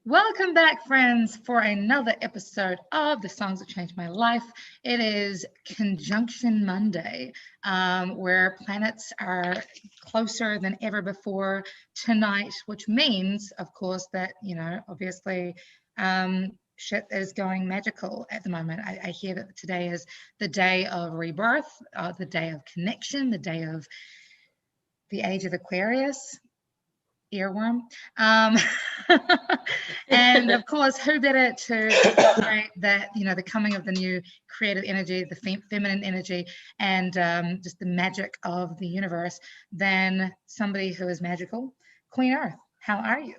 Welcome back, friends, for another episode of the Songs That Changed My Life. It is Conjunction Monday, where planets are closer than ever before tonight, which means, of course, that, obviously, shit is going magical at the moment. I hear that today is the day of rebirth, the day of connection, the day of the age of Aquarius. Earworm. Um, and of course, who better to celebrate that, the coming of the new creative energy, the feminine energy, and just the magic of the universe than somebody who is magical, Queen Earth. How are you?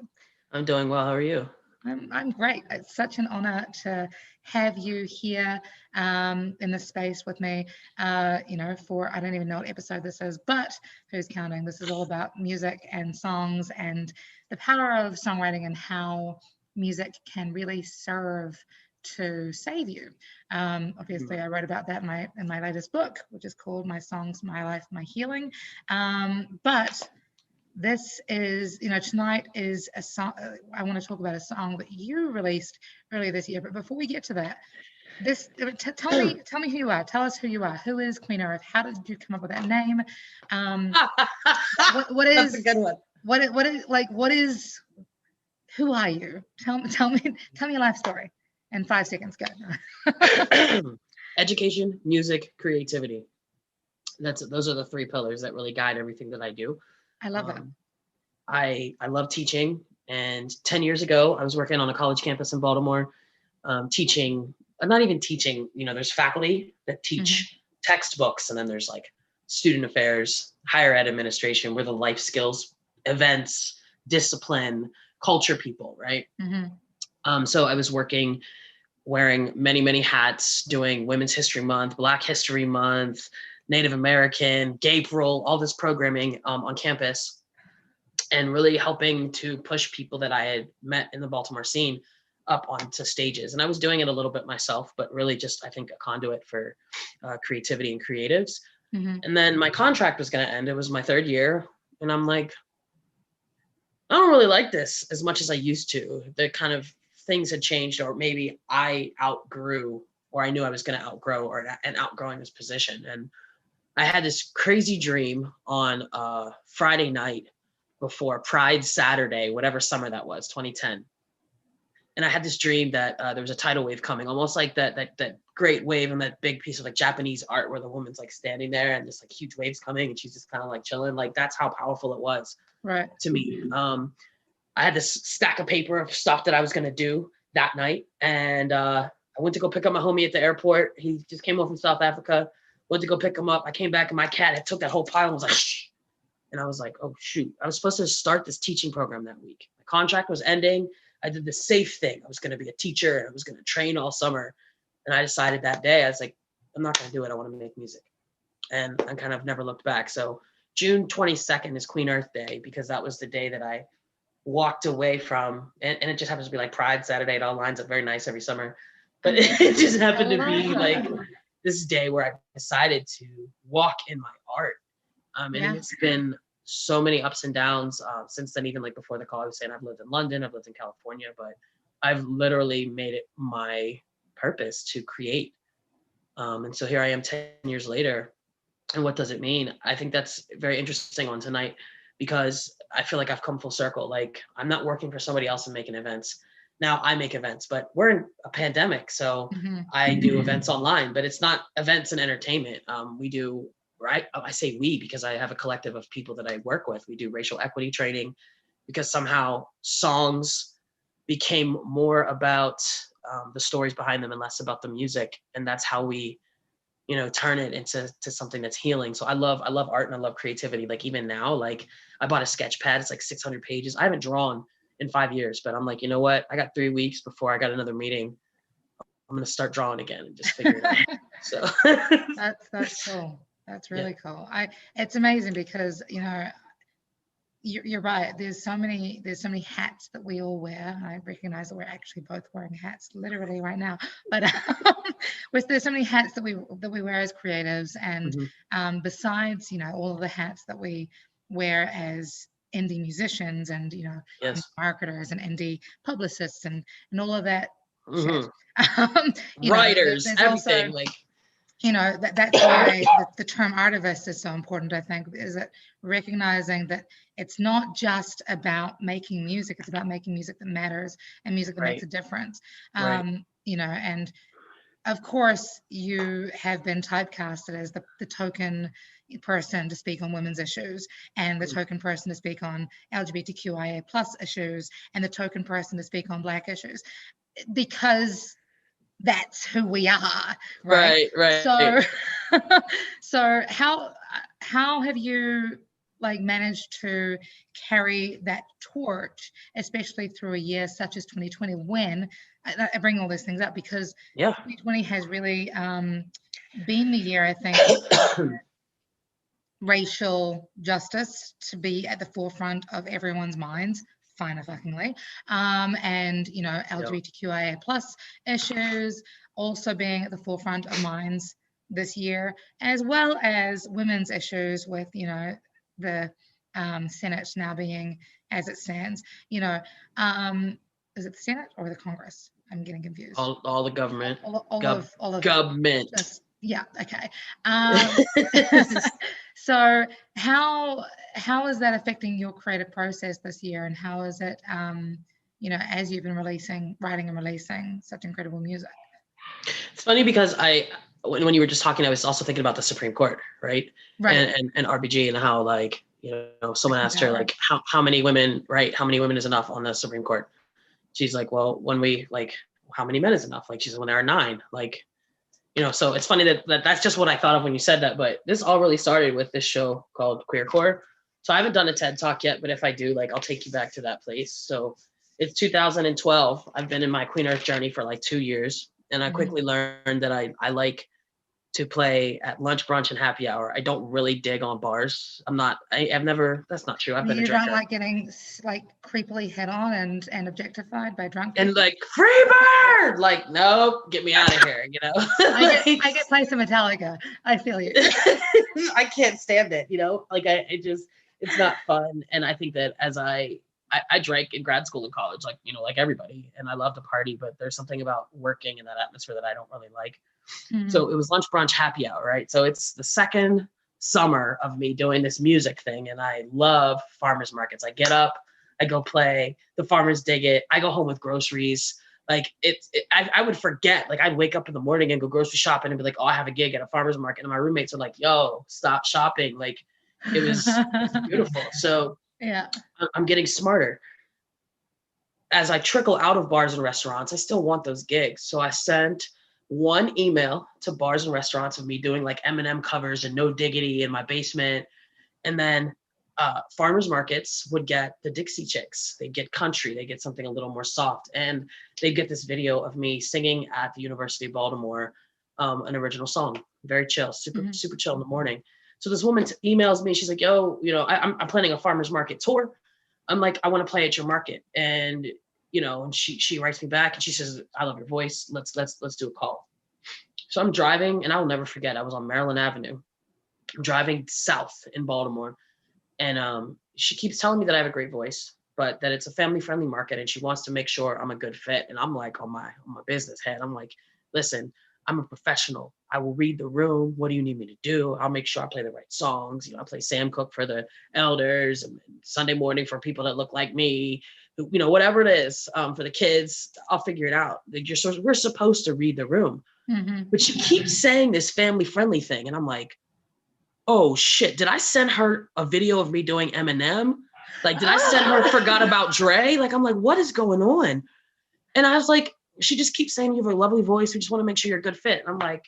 I'm doing well. How are you? I'm great. It's such an honor to have you here in this space with me, for, I don't even know what episode this is, but who's counting? This is all about music and songs and the power of songwriting and how music can really serve to save you. Obviously, I wrote about that in my latest book, which is called My Songs, My Life, My Healing. But this is, tonight is a song. I want to talk about a song that you released earlier this year. But before we get to that, tell me who you are. Tell us who you are. Who is Queen Earth? How did you come up with that name? What is That's a good one. what is who are you? Tell me your life story in 5 seconds. Go. Education, music, creativity. Those are the three pillars that really guide everything that I do. I love it. I love teaching, and 10 years ago, I was working on a college campus in Baltimore, teaching. I'm not even teaching. There's faculty that teach textbooks, and then there's like student affairs, higher ed administration. We're the life skills, events, discipline, culture people, right? So I was working, wearing many, many hats, doing Women's History Month, Black History Month, Native American, Gay Parole, all this programming on campus, and really helping to push people that I had met in the Baltimore scene up onto stages. And I was doing it a little bit myself, but really just, I think, a conduit for creativity and creatives. And then my contract was going to end. It was my third year. And I'm like, I don't really like this as much as I used to. The kind of things had changed, or maybe I outgrew, or I knew I was going to outgrow, and outgrowing this position. And I had this crazy dream on Friday night before Pride Saturday, whatever summer that was, 2010. And I had this dream that there was a tidal wave coming, almost like that great wave and that big piece of like Japanese art where the woman's like standing there and this like huge waves coming and she's just kind of like chilling. Like that's how powerful it was to me. I had this stack of paper of stuff that I was going to do that night. And I went to go pick up my homie at the airport. He just came home from South Africa. Went to go pick him up. I came back and my cat had took that whole pile and was like, shh. And I was like, oh, shoot. I was supposed to start this teaching program that week. My contract was ending. I did the safe thing. I was going to be a teacher and I was going to train all summer. And I decided that day, I was like, I'm not going to do it. I want to make music. And I kind of never looked back. So June 22nd is Queen Earth Day, because that was the day that I walked away from, and it just happens to be like Pride Saturday. It all lines up very nice every summer. But it just happened to be like this day where I decided to walk in my art. And it's been so many ups and downs since then. Even like before the call, I was saying I've lived in London, I've lived in California, but I've literally made it my purpose to create. And so here I am 10 years later. And what does it mean? I think that's very interesting on tonight, because I feel like I've come full circle. Like I'm not working for somebody else and making events. Now I make events, but we're in a pandemic. So I do events online, but it's not events and entertainment. We do, right? I say we, because I have a collective of people that I work with. We do racial equity training, because somehow songs became more about the stories behind them and less about the music. And that's how we, turn it into something that's healing. So I love art and I love creativity. Like even now, like I bought a sketch pad. It's like 600 pages. I haven't drawn in 5 years, but I'm like, you know what? I got 3 weeks before I got another meeting. I'm going to start drawing again and just figure it out. So that's cool. That's really cool. It's amazing because, you're right. There's so many hats that we all wear. I recognize that we're actually both wearing hats literally right now. But there's so many hats that we wear as creatives, and besides, all of the hats that we wear as indie musicians and, indie Yes. marketers and indie publicists and all of that shit. Hmm. Um, Writers, there's also, everything. Like, that's why the term artivist is so important, I think, is that recognizing that it's not just about making music, it's about making music that matters and music that makes right, a difference. right. And of course you have been typecasted as the token person to speak on women's issues, and the token person to speak on LGBTQIA plus issues, and the token person to speak on Black issues, because that's who we are, right? Right, right. So so how have you like managed to carry that torch, especially through a year such as 2020, when I bring all those things up because Yeah. 2020 has really been the year, I think, racial justice to be at the forefront of everyone's minds, fuckingly, and Yeah. LGBTQIA plus issues also being at the forefront of minds this year, as well as women's issues with the Senate now being as it stands. Is it the Senate or the Congress? I'm getting confused. All the government. All of it. Government. Just yeah, okay. So how is that affecting your creative process this year, and how is it as you've been writing and releasing such incredible music? It's funny because when you were just talking, I was also thinking about the Supreme Court, right? Right. And RBG, and how, like, someone asked her, like, how many women, right? How many women is enough on the Supreme Court? She's like, well, when we, like, how many men is enough? Like, she said, when there are 9, like, so it's funny that's just what I thought of when you said that. But this all really started with this show called Queercore. So I haven't done a TED Talk yet, but if I do, like, I'll take you back to that place. So it's 2012. I've been in my QueenEarth journey for like 2 years. And I quickly learned that I like to play at lunch, brunch, and happy hour. I don't really dig on bars. I've never, that's not true. I've been a You drinker. don't like getting like creepily hit on and objectified by drunk people? And like, free bird! Like, nope, get me out of here, I get play some Metallica. I feel you. I can't stand it, like it's not fun. And I think that as I drank in grad school and college, like, like everybody, and I love to party, but there's something about working in that atmosphere that I don't really like. So it was lunch, brunch, happy hour, right? So it's the second summer of me doing this music thing, and I love farmers markets. I get up, I go play, the farmers dig it, I go home with groceries. Like, I would forget, like, I'd wake up in the morning and go grocery shopping and be like, oh, I have a gig at a farmer's market. And my roommates are like, yo, stop shopping. Like, it was beautiful. So yeah, I'm getting smarter. As I trickle out of bars and restaurants, I still want those gigs. So I sent one email to bars and restaurants of me doing like Eminem covers and No Diggity in my basement. And then farmers markets would get the Dixie Chicks. They get country. They get something a little more soft. And they get this video of me singing at the University of Baltimore, an original song. Very chill, super chill in the morning. So this woman emails me. She's like, yo, I'm planning a farmers market tour. I'm like, I want to play at your market. And and she writes me back and she says, I love your voice. Let's do a call. So I'm driving, and I will never forget. I was on Maryland Avenue. I'm driving south in Baltimore, and she keeps telling me that I have a great voice, but that it's a family-friendly market, and she wants to make sure I'm a good fit. And I'm like, on my business head, I'm like, listen, I'm a professional. I will read the room. What do you need me to do? I'll make sure I play the right songs. I play Sam Cooke for the elders, and Sunday morning for people that look like me. Whatever it is, for the kids, I'll figure it out. We're supposed to read the room. But she keeps saying this family-friendly thing, and I'm like, oh shit, did I send her a video of me doing Eminem? Like, did I send her Forgot About Dre? Like, I'm like, what is going on? And I was like, she just keeps saying you have a lovely voice. We just want to make sure you're a good fit. And I'm like,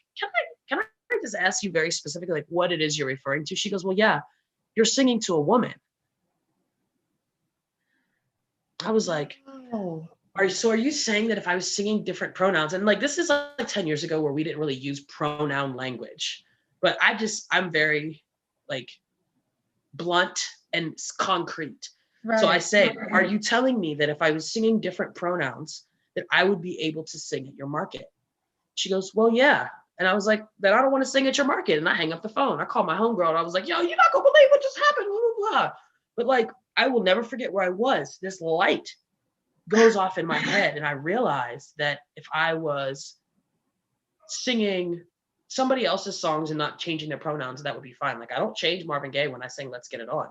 can I just ask you very specifically, like, what it is you're referring to? She goes, well, yeah, you're singing to a woman. I was like, oh, are you saying that if I was singing different pronouns, and like, this is like 10 years ago where we didn't really use pronoun language, but I'm very like blunt and concrete. Right. So I say, are you telling me that if I was singing different pronouns, that I would be able to sing at your market? She goes, well, yeah. And I was like, then I don't want to sing at your market. And I hang up the phone. I called my homegirl and I was like, yo, you're not gonna believe what just happened, blah, blah, blah. But like, I will never forget where I was. This light goes off in my head, and I realized that if I was singing somebody else's songs and not changing their pronouns, that would be fine. Like, I don't change Marvin Gaye when I sing Let's Get It On.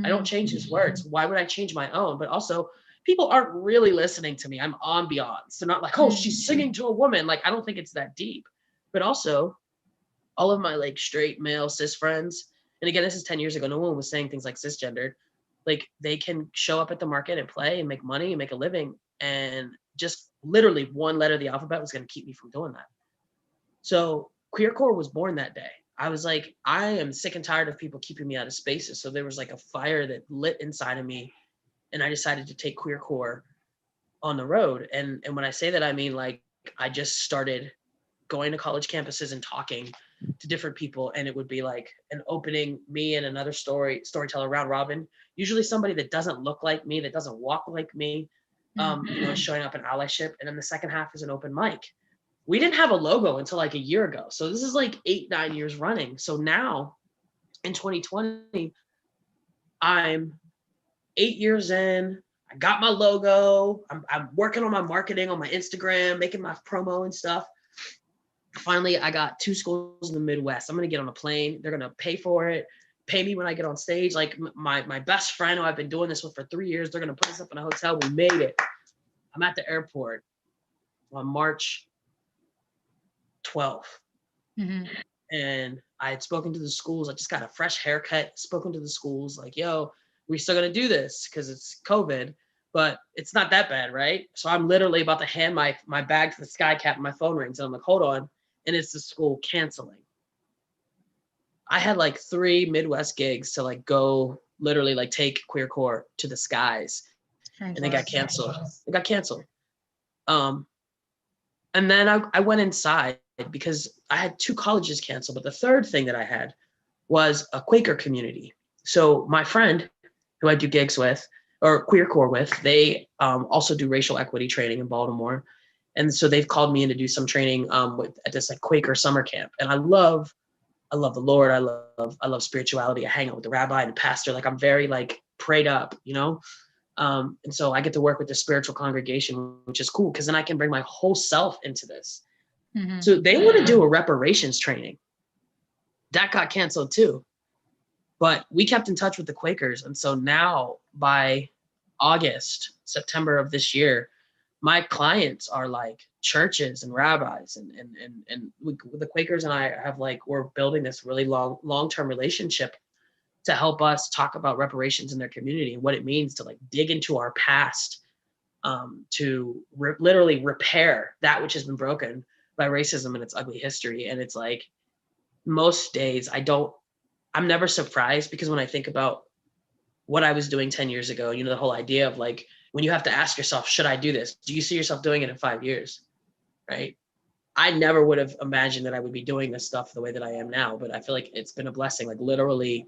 I don't change his words. Why would I change my own? But also, people aren't really listening to me. I'm ambiance. They're not like, oh, she's singing to a woman. Like, I don't think it's that deep. But also, all of my like straight male cis friends, and again, this is 10 years ago, no one was saying things like cisgendered. Like, they can show up at the market and play and make money and make a living. And just literally one letter of the alphabet was going to keep me from doing that. So queercore was born that day. I was like, I am sick and tired of people keeping me out of spaces. So there was like a fire that lit inside of me, and I decided to take queercore on the road. And when I say that, I mean, like, I just started going to college campuses and talking to different people, and it would be like an opening, me and another storyteller, round robin, usually somebody that doesn't look like me, that doesn't walk like me, showing up in allyship. And then the second half is an open mic. We didn't have a logo until like a year ago. So this is like 8-9 years running. So now in 2020, I'm 8 years in. I got my logo. I'm working on my marketing on my Instagram, making my promo and stuff. Finally, I got 2 schools in the Midwest. I'm going to get on a plane. They're going to pay for it, pay me when I get on stage. Like, my best friend who I've been doing this with for 3 years, they're going to put us up in a hotel. We made it. I'm at the airport on March 12th. And I had spoken to the schools. I just got a fresh haircut, spoken to the schools like, yo, we're still going to do this because it's COVID, but it's not that bad, right? So I'm literally about to hand my bag to the sky cap and my phone rings. And I'm like, hold on. And it's the school canceling. I had like 3 Midwest gigs to like go literally like take queercore to the skies. And they got canceled. It got canceled. And then I went inside because I had 2 colleges canceled. But the third thing that I had was a Quaker community. So my friend who I do gigs with, or queercore with, they also do racial equity training in Baltimore. And so they've called me in to do some training at this like Quaker summer camp. And I love the Lord. I love spirituality. I hang out with the rabbi and the pastor. Like, I'm very like prayed up, you know? And so I get to work with the spiritual congregation, which is cool because then I can bring my whole self into this. So they want to do a reparations training. That got canceled too. But we kept in touch with the Quakers. And so now by September of this year, my clients are like churches and rabbis, and the Quakers and I have like, we're building this really long-term relationship to help us talk about reparations in their community and what it means to like dig into our past, to literally repair that which has been broken by racism and its ugly history. And it's like, most days I'm never surprised, because when I think about what I was doing 10 years ago, you know, the whole idea of like, when you have to ask yourself, should I do this? Do you see yourself doing it in 5 years? Right? I never would have imagined that I would be doing this stuff the way that I am now, but I feel like it's been a blessing. Like, literally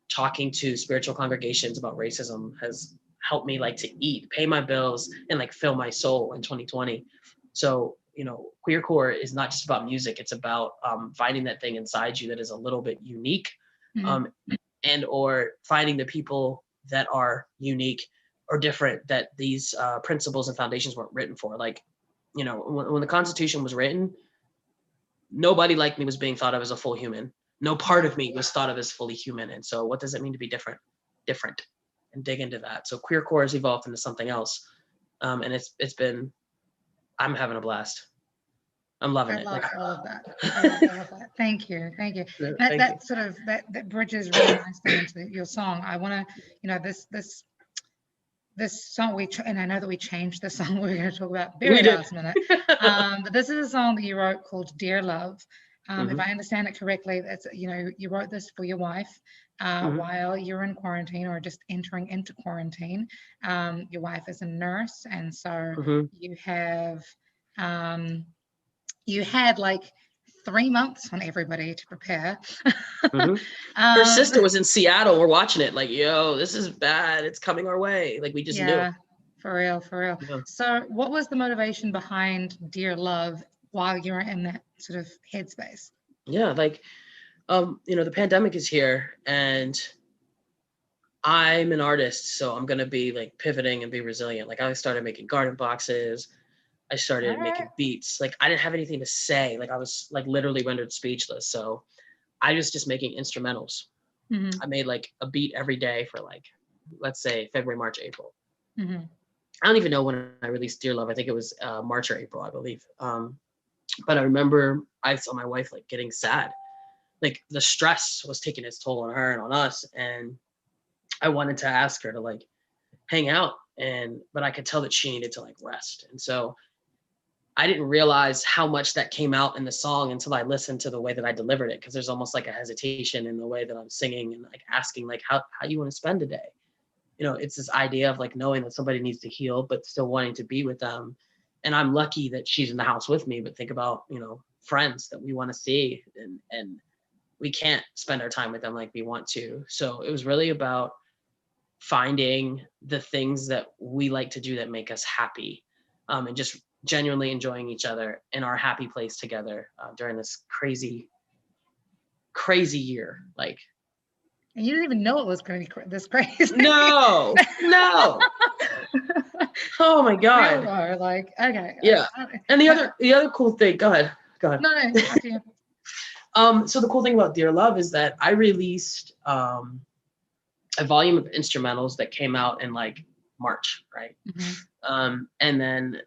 talking to spiritual congregations about racism has helped me like to eat, pay my bills, and like fill my soul in 2020. So, you know, queercore is not just about music. It's about finding that thing inside you that is a little bit unique, and or finding the people that are unique or different, that these principles and foundations weren't written for. Like, you know, when the Constitution was written, nobody like me was being thought of as a full human. No part of me was thought of as fully human. And so what does it mean to be different, and dig into that. So queercore has evolved into something else. And it's been, I'm having a blast. I'm loving it. I love all of that. I love all of that. Thank you. That sort of that bridges really nicely into your song. I want to, you know, this song and I know that we changed the song we're going to talk about very last minute. But this is a song that you wrote called "Dear Love." If I understand it correctly, that's, you know, you wrote this for your wife while you're in quarantine, or just entering into quarantine. Your wife is a nurse, and so you had like 3 months on everybody to prepare. Her sister was in Seattle. We're watching it like, yo, this is bad. It's coming our way. Like, we just knew. For real. Yeah. So what was the motivation behind Dear Love while you were in that sort of headspace? Yeah, like, you know, the pandemic is here, and I'm an artist, so I'm gonna be like pivoting and be resilient. Like I started making garden boxes. I All started right. making beats. Like I didn't have anything to say. Like I was like literally rendered speechless. So I was just making instrumentals. Mm-hmm. I made like a beat every day for like, let's say February, March, April. Mm-hmm. I don't even know when I released Dear Love. I think it was March or April, I believe. But I remember I saw my wife like getting sad. Like the stress was taking its toll on her and on us. And I wanted to ask her to like hang out, but I could tell that she needed to like rest. And so I didn't realize how much that came out in the song until I listened to the way that I delivered it. Cause there's almost like a hesitation in the way that I'm singing and like asking like how you want to spend a day. You know, it's this idea of like knowing that somebody needs to heal, but still wanting to be with them. And I'm lucky that she's in the house with me, but think about, you know, friends that we want to see and we can't spend our time with them like we want to. So it was really about finding the things that we like to do that make us happy, and just genuinely enjoying each other in our happy place together during this crazy year. Like, And you didn't even know it was going to be this crazy. no. Oh my Real God. though, like, okay. Yeah. And the other cool thing, go ahead. No, after you. So the cool thing about Dear Love is that I released a volume of instrumentals that came out in like March, right? Mm-hmm. And then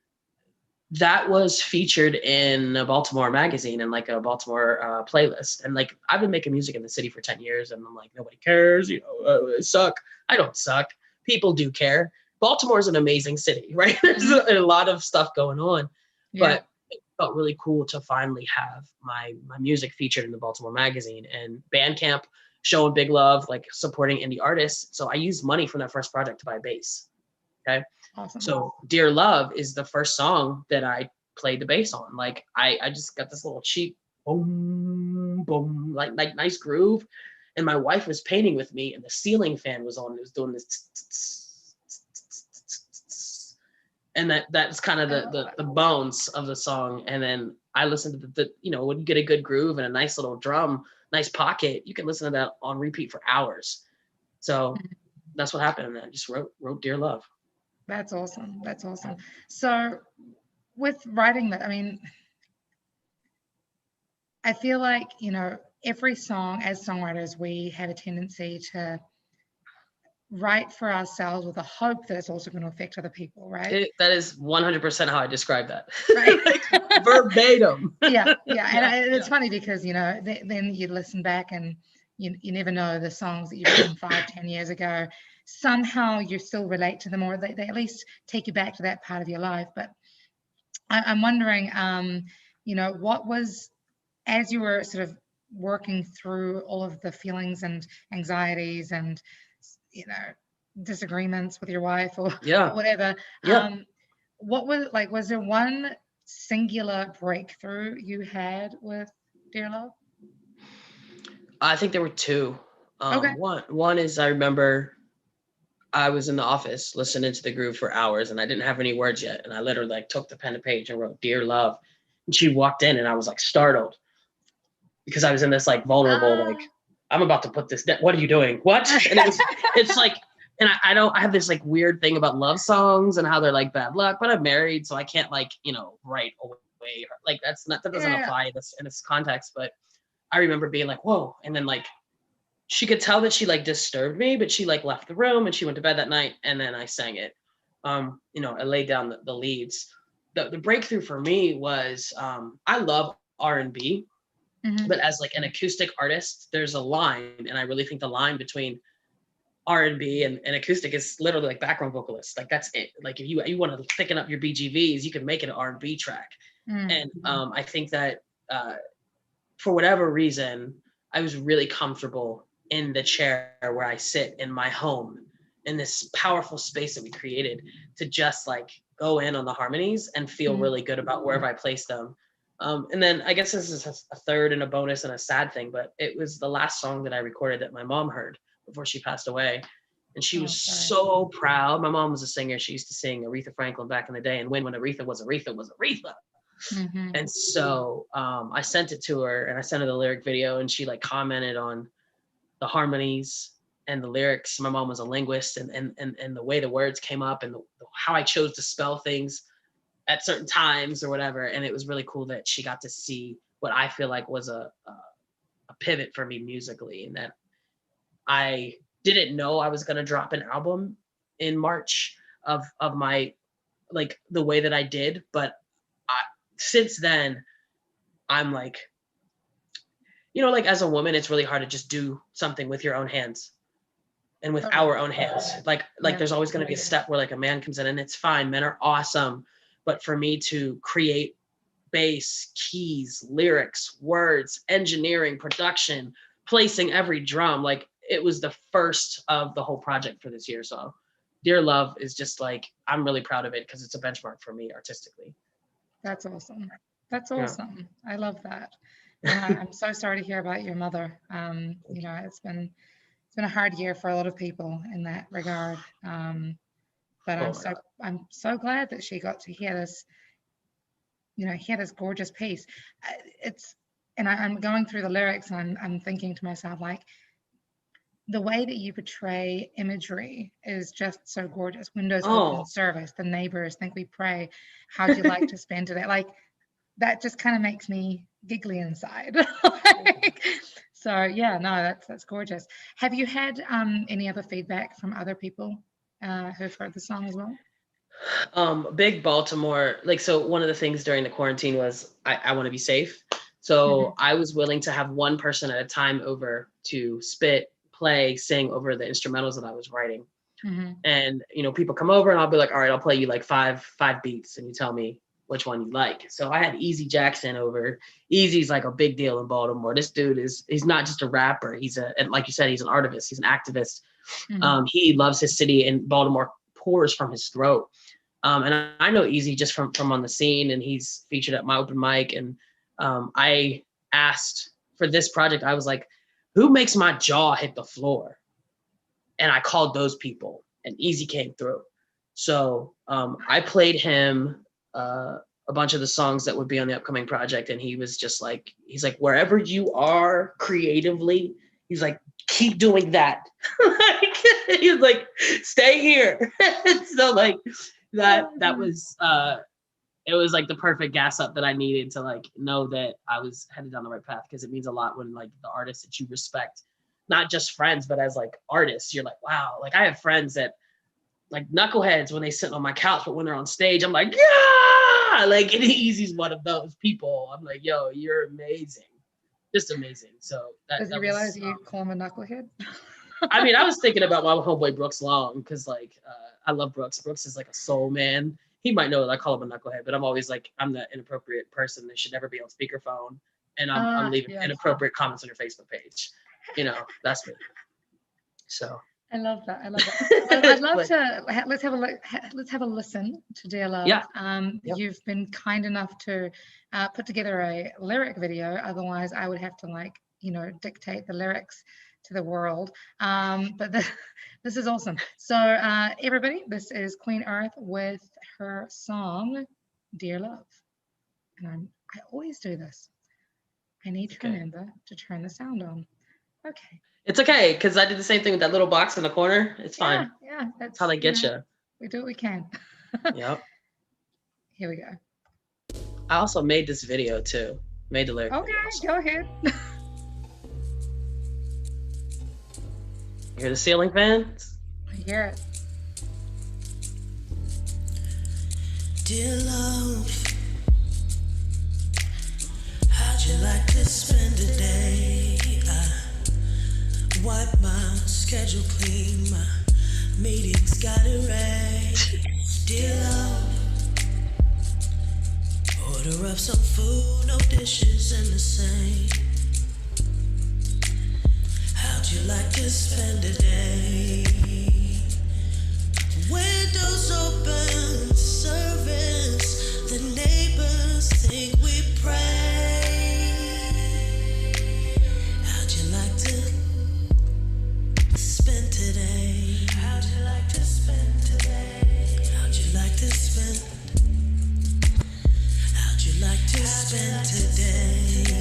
that was featured in a Baltimore magazine and like a Baltimore playlist. And like, I've been making music in the city for 10 years and I'm like, nobody cares, you know, I suck. I don't suck. People do care. Baltimore is an amazing city, right? There's a lot of stuff going on, but it felt really cool to finally have my music featured in the Baltimore magazine and Bandcamp showing big love, like supporting indie artists. So I used money from that first project to buy a bass. Okay. Awesome. So Dear Love is the first song that I played the bass on. Like I just got this little cheap boom, boom, like nice groove. And my wife was painting with me and the ceiling fan was on. It was doing this. And that's kind of the bones of the song. And then I listened to the you know, when you get a good groove and a nice little drum, nice pocket, you can listen to that on repeat for hours. So that's what happened. And I just wrote Dear Love. That's awesome. That's awesome. So with writing that, I mean, I feel like, you know, every song as songwriters, we have a tendency to write for ourselves with a hope that it's also going to affect other people, right? That is 100% how I describe that. Right. Like, verbatim. Yeah. And it's funny because, you know, then you listen back and you never know the songs that you've written 5-10 years ago. Somehow you still relate to them, or they at least take you back to that part of your life. But I'm wondering, you know, what was, as you were sort of working through all of the feelings and anxieties and, you know, disagreements with your wife or whatever, what was like, was there one singular breakthrough you had with Dear Love? I think there were two. Okay. One is I remember I was in the office listening to the groove for hours and I didn't have any words yet. And I literally like took the pen and page and wrote Dear Love. And she walked in and I was like startled because I was in this like vulnerable, like, I'm about to put this down. What are you doing? What? And it's like, and I have this like weird thing about love songs and how they're like bad luck, but I'm married. So I can't like, you know, write away. Like that doesn't apply in this context. But I remember being like, whoa. And then like, she could tell that she like disturbed me, but she like left the room and she went to bed that night. And then I sang it. You know, I laid down the leads. The breakthrough for me was I love R&B, but as like an acoustic artist, there's a line, and I really think the line between R&B and acoustic is literally like background vocalist. Like that's it. Like if you want to thicken up your BGVs, you can make it an R&B track. And I think that for whatever reason, I was really comfortable in the chair where I sit in my home in this powerful space that we created to just like go in on the harmonies and feel really good about wherever I place them. And then I guess this is a third and a bonus and a sad thing, but it was the last song that I recorded that my mom heard before she passed away. And she was so proud. My mom was a singer. She used to sing Aretha Franklin back in the day. And when Aretha was Aretha was Aretha. And so I sent it to her and I sent her the lyric video and she like commented on the harmonies and the lyrics. My mom was a linguist, and the way the words came up and how I chose to spell things at certain times or whatever. And it was really cool that she got to see what I feel like was a pivot for me musically, and that I didn't know I was going to drop an album in March of my, like, the way that I did. But since then, I'm like, you know, like, as a woman, it's really hard to just do something with your own hands and with our own hands. Like there's always going to be a step where like a man comes in, and it's fine. Men are awesome. But for me to create bass, keys, lyrics, words, engineering, production, placing every drum, like, it was the first of the whole project for this year. So Dear Love is just like, I'm really proud of it because it's a benchmark for me artistically. That's awesome. That's awesome. Yeah. I love that. I'm so sorry to hear about your mother. You know, it's been a hard year for a lot of people in that regard. But I'm so glad that she got to hear this, you know, hear this gorgeous piece. I'm going through the lyrics, and I'm thinking to myself, like, the way that you portray imagery is just so gorgeous. Windows open service, the neighbors think we pray. How'd you like to spend today? Like, that just kind of makes me giggly inside. So yeah, no, that's gorgeous. Have you had any other feedback from other people who've heard the song as well? Big Baltimore, like, so one of the things during the quarantine was I want to be safe. So I was willing to have one person at a time over to spit, play, sing over the instrumentals that I was writing. And, you know, people come over and I'll be like, all right, I'll play you like five beats and you tell me which one you like. So I had Easy Jackson over. Easy's like a big deal in Baltimore. This dude he's not just a rapper. And like you said, he's an artivist. He's an activist. He loves his city, and Baltimore pours from his throat. And I know Easy just from on the scene, and he's featured at my open mic. And I asked for this project, I was like, who makes my jaw hit the floor? And I called those people, and Easy came through. So I played him a bunch of the songs that would be on the upcoming project. And he was just like, he's like, wherever you are creatively, he's like, keep doing that. He's like, stay here. So like that was, it was like the perfect gas up that I needed to like know that I was headed down the right path. Cause it means a lot when like the artists that you respect, not just friends, but as like artists, you're like, wow. Like I have friends that like knuckleheads when they sit on my couch, but when they're on stage, I'm like, yeah, like Easy's one of those people. I'm like, yo, you're amazing. Just amazing. So does he realize you call him a knucklehead? I mean, I was thinking about my homeboy Brooks Long, because like I love Brooks. Brooks is like a soul man. He might know that I call him a knucklehead, but I'm always like, I'm the inappropriate person that should never be on speakerphone, and I'm leaving inappropriate comments on your Facebook page. You know, that's me. So I love that. Well, I'd love to let's have a listen to Dear Love. Yeah. You've been kind enough to put together a lyric video. Otherwise, I would have to like, you know, dictate the lyrics to the world. But this is awesome. So everybody, this is QueenEarth with her song Dear Love. And I always do this. I need to remember to turn the sound on. Okay. It's okay, because I did the same thing with that little box in the corner. It's fine. Yeah, that's how they get you. We do what we can. Yep. Here we go. I also made this video too. Made the lyric. Okay, go ahead. You hear the ceiling fans? I hear it. Dear love, how'd you like to spend a day? Wipe my schedule clean, my meetings got erased. Dear love, order up some food, no dishes in the sink. How'd you like to spend a day? Windows open, service, the neighbors think we pray. How'd you like to spend today? How'd you like to spend today? How'd you like to spend? How'd you like to spend today?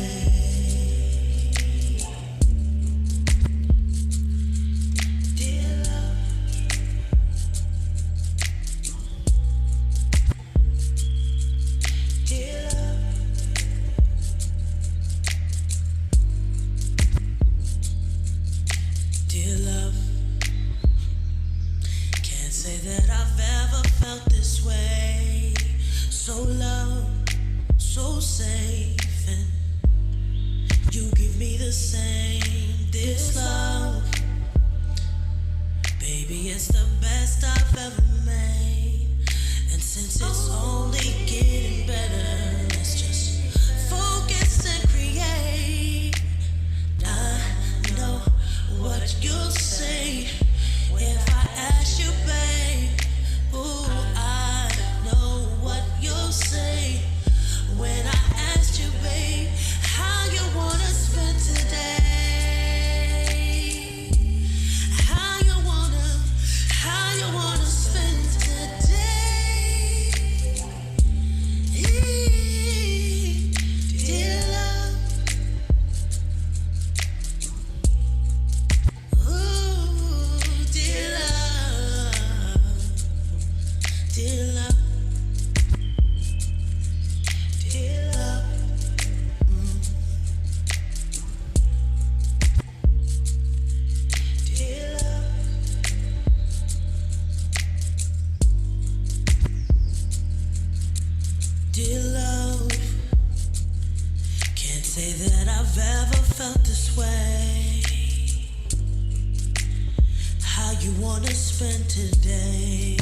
I've ever felt this way. How you wanna spend today,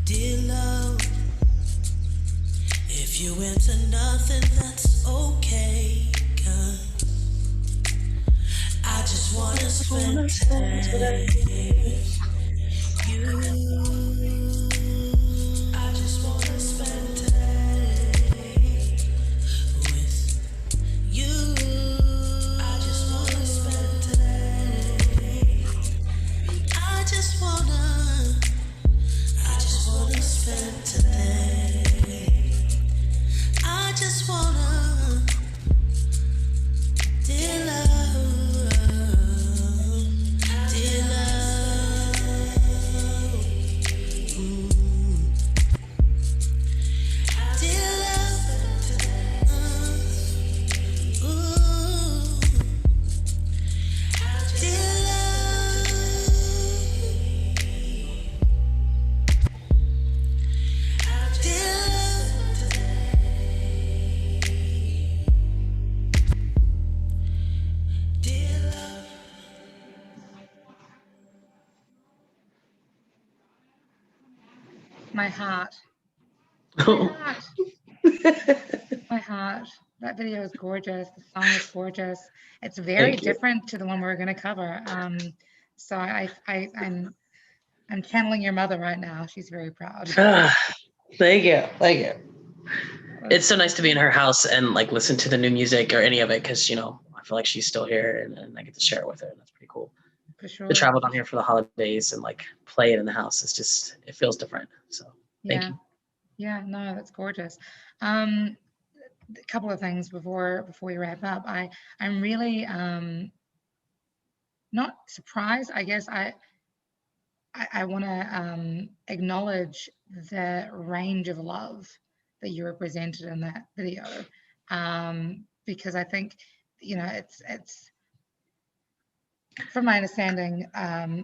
dear love. If you answer nothing, that's okay, 'cause I just wanna spend today with you. I just wanna spend today with you. I just wanna spend today. I just wanna spend today. I just wanna, dear love, dear love, dear love, ooh, dear love, dear love, dear love. My heart. My heart. That video is gorgeous. The song is gorgeous. It's very Thank you. different to the one we're going to cover. So I'm channeling your mother right now. She's very proud. Thank you. Thank you. It's so nice to be in her house and like listen to the new music or any of it because, you know, I feel like she's still here and I get to share it with her. And that's pretty cool. For sure. To travel down here for the holidays and like play it in the house. It's just, it feels different. So thank you. Yeah, no, that's gorgeous. A couple of things before we wrap up. I'm really not surprised. I guess I want to acknowledge the range of love that you represented in that video, because I think, you know, it's from my understanding,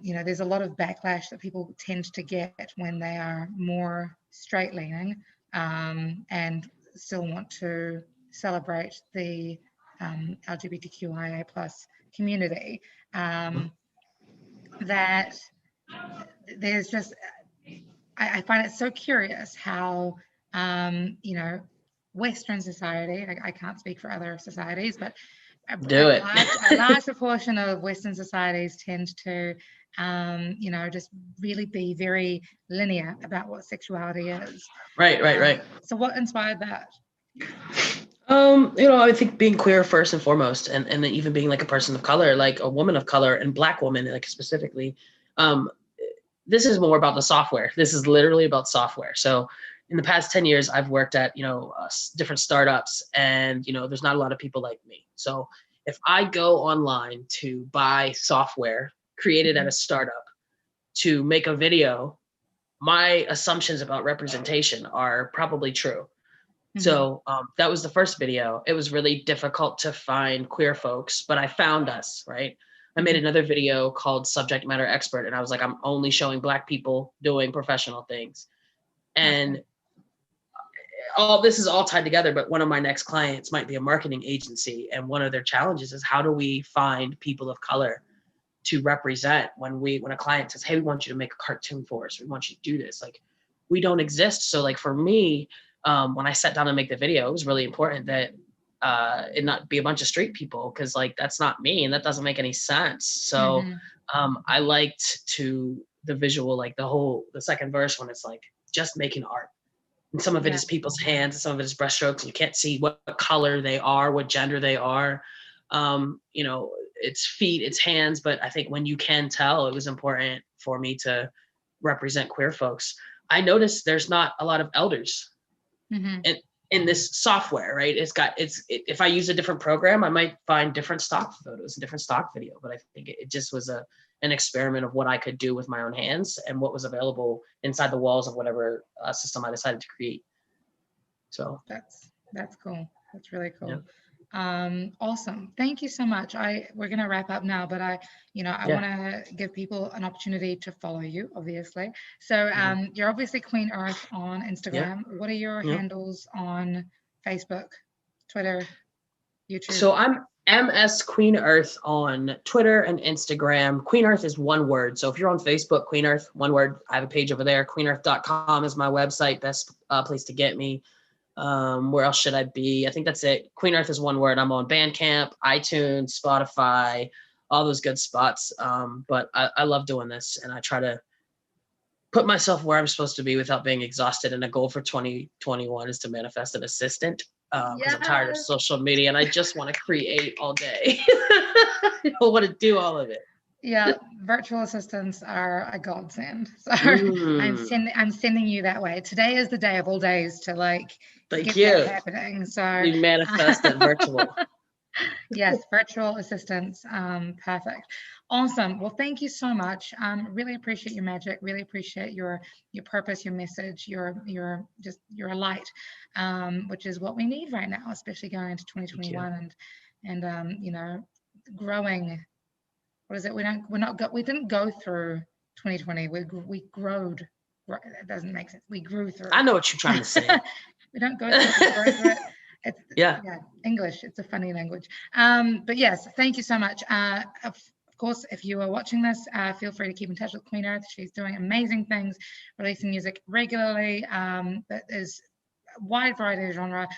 you know, there's a lot of backlash that people tend to get when they are more straight leaning and still want to celebrate the LGBTQIA plus community. That there's just, I find it so curious how, you know, Western society, I can't speak for other societies, but a large proportion of Western societies tend to, you know, just really be very linear about what sexuality is. Right. So what inspired that? You know, I think being queer first and foremost, and then even being like a person of color, like a woman of color and Black woman, like specifically, this is more about the software. This is literally about software. So in the past 10 years, I've worked at, you know, different startups and, you know, there's not a lot of people like me. So if I go online to buy software created at a startup to make a video, my assumptions about representation are probably true. So that was the first video. It was really difficult to find queer folks, but I found us, right? I made another video called Subject Matter Expert, and I was like, I'm only showing Black people doing professional things. And all this is all tied together, but one of my next clients might be a marketing agency, and one of their challenges is how do we find people of color to represent when a client says, hey, we want you to make a cartoon for us, we want you to do this, like we don't exist. So like for me, when I sat down to make the video, it was really important that it not be a bunch of street people, because like that's not me and that doesn't make any sense. So I liked the visual, like the second verse when it's like just making art. And some of it is people's hands, and some of it is brushstrokes, and you can't see what color they are, what gender they are. You know, it's feet, it's hands, but I think when you can tell, it was important for me to represent queer folks. I noticed there's not a lot of elders in this software, right? If I use a different program, I might find different stock photos and different stock video, but I think it just was an experiment of what I could do with my own hands and what was available inside the walls of whatever system I decided to create. So that's cool. That's really cool. Yeah. Awesome. Thank you so much. We're going to wrap up now, but I want to give people an opportunity to follow you, obviously. So you're obviously QueenEarth on Instagram. What are your handles on Facebook, Twitter? YouTube? So I'm MS Queen Earth on Twitter and Instagram. Queen Earth is one word. So if you're on Facebook, Queen Earth, one word. I have a page over there. QueenEarth.com is my website. Best place to get me. Where else should I be? I think that's it. Queen Earth is one word. I'm on Bandcamp, iTunes, Spotify, all those good spots. But I love doing this, and I try to put myself where I'm supposed to be without being exhausted. And a goal for 2021 is to manifest an assistant, because I'm tired of Yes. social media and I just want to create all day. I don't want to do all of it. Yeah, virtual assistants are a godsend. So Mm, I'm sending you that way. Today is the day of all days to like thank get you. that happening. So We manifested virtual. yes, virtual assistants. Perfect. Awesome. Well, thank you so much. Really appreciate your magic. Really appreciate your purpose, your message, your a light, which is what we need right now, especially going into 2021 and you know, growing. What is it? We didn't go through 2020. We growed. That doesn't make sense. We grew through. I know what you're trying to say. We don't go through it, we grow through it. It's, Yeah. English. It's a funny language. But yes, thank you so much. Of course, if you are watching this, feel free to keep in touch with Queen Earth. She's doing amazing things, releasing music regularly. That is a wide variety of genre,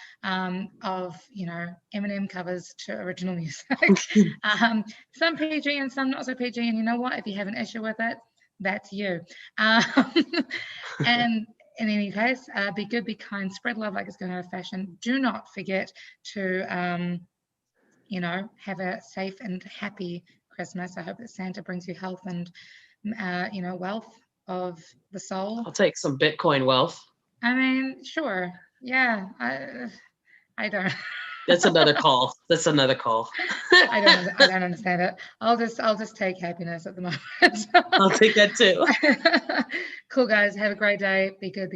of, you know, Eminem covers to original music. Some PG and some not so PG. And you know what? If you have an issue with it, that's you. And in any case, be good, be kind, spread love like it's going out of fashion. Do not forget to, you know, have a safe and happy Christmas. I hope that Santa brings you health and, you know, wealth of the soul. I'll take some Bitcoin wealth. I mean, sure. Yeah. I don't. That's another call. That's another call. I don't understand it. I'll just take happiness at the moment. I'll take that too. Cool, guys. Have a great day. Be good. Be